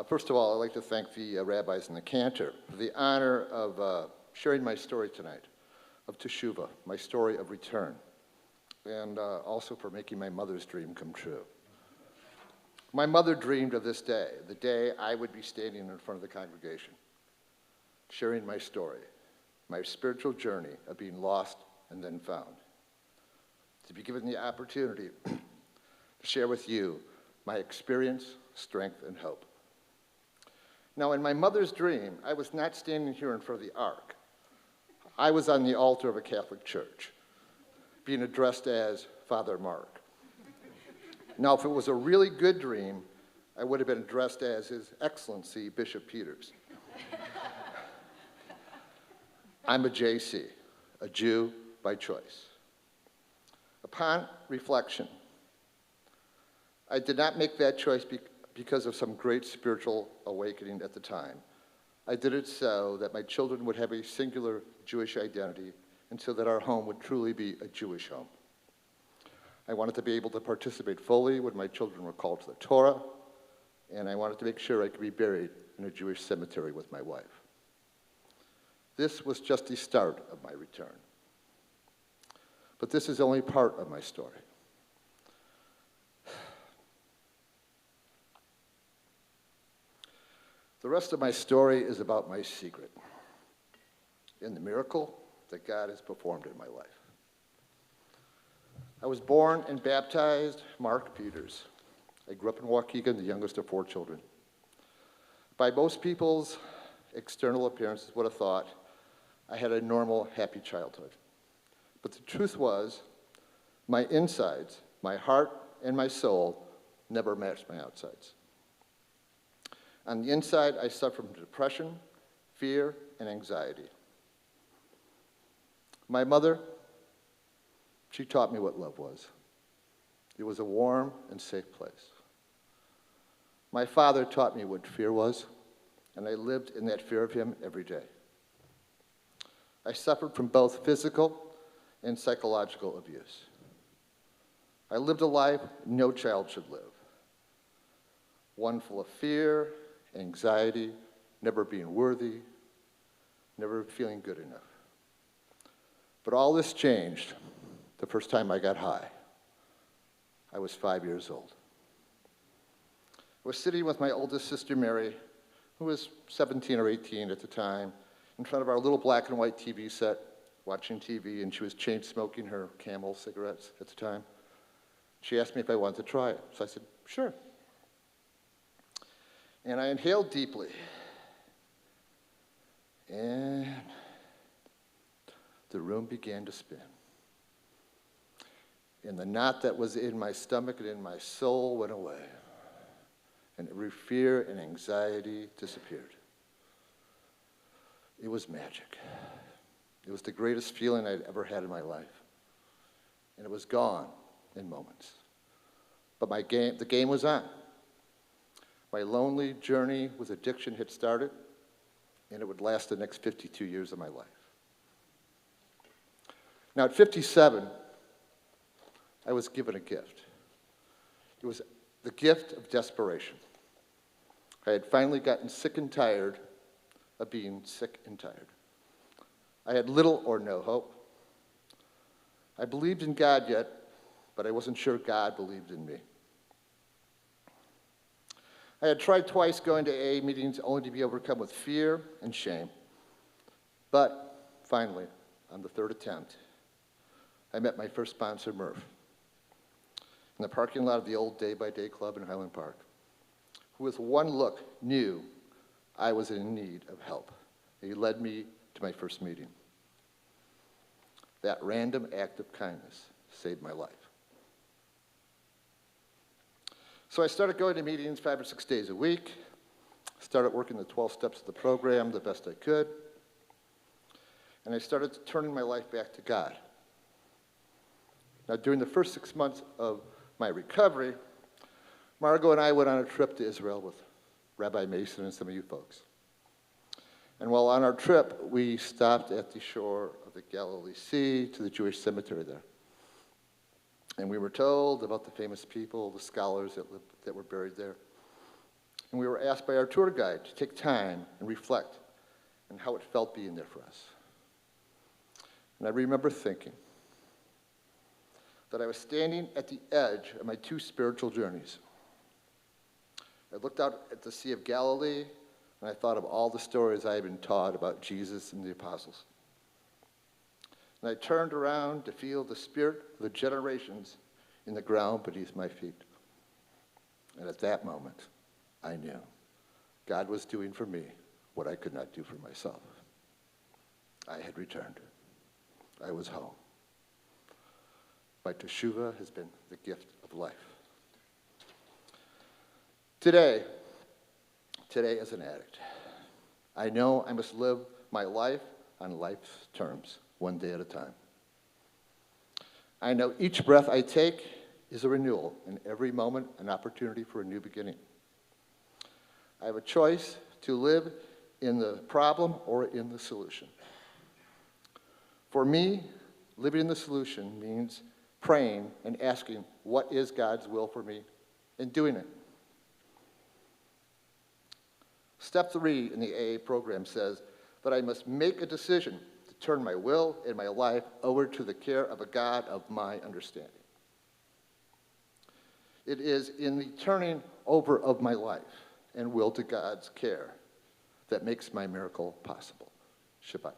First of all, I'd like to thank the rabbis and the cantor for the honor of sharing my story tonight of Teshuvah, my story of return, and also for making my mother's dream come true. My mother dreamed of this day, the day I would be standing in front of the congregation, sharing my story, my spiritual journey of being lost and then found. To be given the opportunity to share with you my experience, strength, and hope. Now, in my mother's dream, I was not standing here in front of the ark. I was on the altar of a Catholic church, being addressed as Father Mark. Now, if it was a really good dream, I would have been addressed as His Excellency Bishop Peters. I'm a JC, a Jew by choice. Upon reflection, I did not make that choice because of some great spiritual awakening at the time. I did it so that my children would have a singular Jewish identity and so that our home would truly be a Jewish home. I wanted to be able to participate fully when my children were called to the Torah, and I wanted to make sure I could be buried in a Jewish cemetery with my wife. This was just the start of my return. But this is only part of my story. The rest of my story is about my secret and the miracle that God has performed in my life. I was born and baptized Mark Peters. I grew up in Waukegan, the youngest of 4 children. By most people's external appearances would have thought I had a normal, happy childhood. But the truth was, my insides, my heart and my soul, never matched my outsides. On the inside, I suffered from depression, fear, and anxiety. My mother, she taught me what love was. It was a warm and safe place. My father taught me what fear was, and I lived in that fear of him every day. I suffered from both physical and psychological abuse. I lived a life no child should live. One full of fear, anxiety, never being worthy, never feeling good enough. But all this changed the first time I got high. I was 5 years old. I was sitting with my oldest sister, Mary, who was 17 or 18 at the time, in front of our little black and white TV set, watching TV, and she was chain smoking her Camel cigarettes at the time. She asked me if I wanted to try it, so I said, sure. And I inhaled deeply, and the room began to spin. And the knot that was in my stomach and in my soul went away, and every fear and anxiety disappeared. It was magic. It was the greatest feeling I'd ever had in my life, and it was gone in moments. But the game was on. My lonely journey with addiction had started, and it would last the next 52 years of my life. Now, at 57, I was given a gift. It was the gift of desperation. I had finally gotten sick and tired of being sick and tired. I had little or no hope. I believed in God yet, but I wasn't sure God believed in me. I had tried twice going to AA meetings only to be overcome with fear and shame. But finally, on the 3rd attempt, I met my first sponsor, Murph, in the parking lot of the old Day by Day Club in Highland Park, who with one look knew I was in need of help. He led me to my first meeting. That random act of kindness saved my life. So I started going to meetings 5 or 6 days a week, started working the 12 steps of the program the best I could, and I started turning my life back to God. Now, during the first 6 months of my recovery, Margot and I went on a trip to Israel with Rabbi Mason and some of you folks. And while on our trip, we stopped at the shore of the Galilee Sea to the Jewish cemetery there. And we were told about the famous people, the scholars that were buried there. And we were asked by our tour guide to take time and reflect on how it felt being there for us. And I remember thinking that I was standing at the edge of my two spiritual journeys. I looked out at the Sea of Galilee, and I thought of all the stories I had been taught about Jesus and the apostles. And I turned around to feel the spirit of the generations in the ground beneath my feet. And at that moment, I knew God was doing for me what I could not do for myself. I had returned. I was home. My teshuvah has been the gift of life. Today as an addict, I know I must live my life on life's terms, one day at a time. I know each breath I take is a renewal, and every moment an opportunity for a new beginning. I have a choice to live in the problem or in the solution. For me, living in the solution means praying and asking, what is God's will for me, and doing it. Step 3 in the AA program says that I must make a decision to turn my will and my life over to the care of a God of my understanding. It is in the turning over of my life and will to God's care that makes my miracle possible. Shabbat.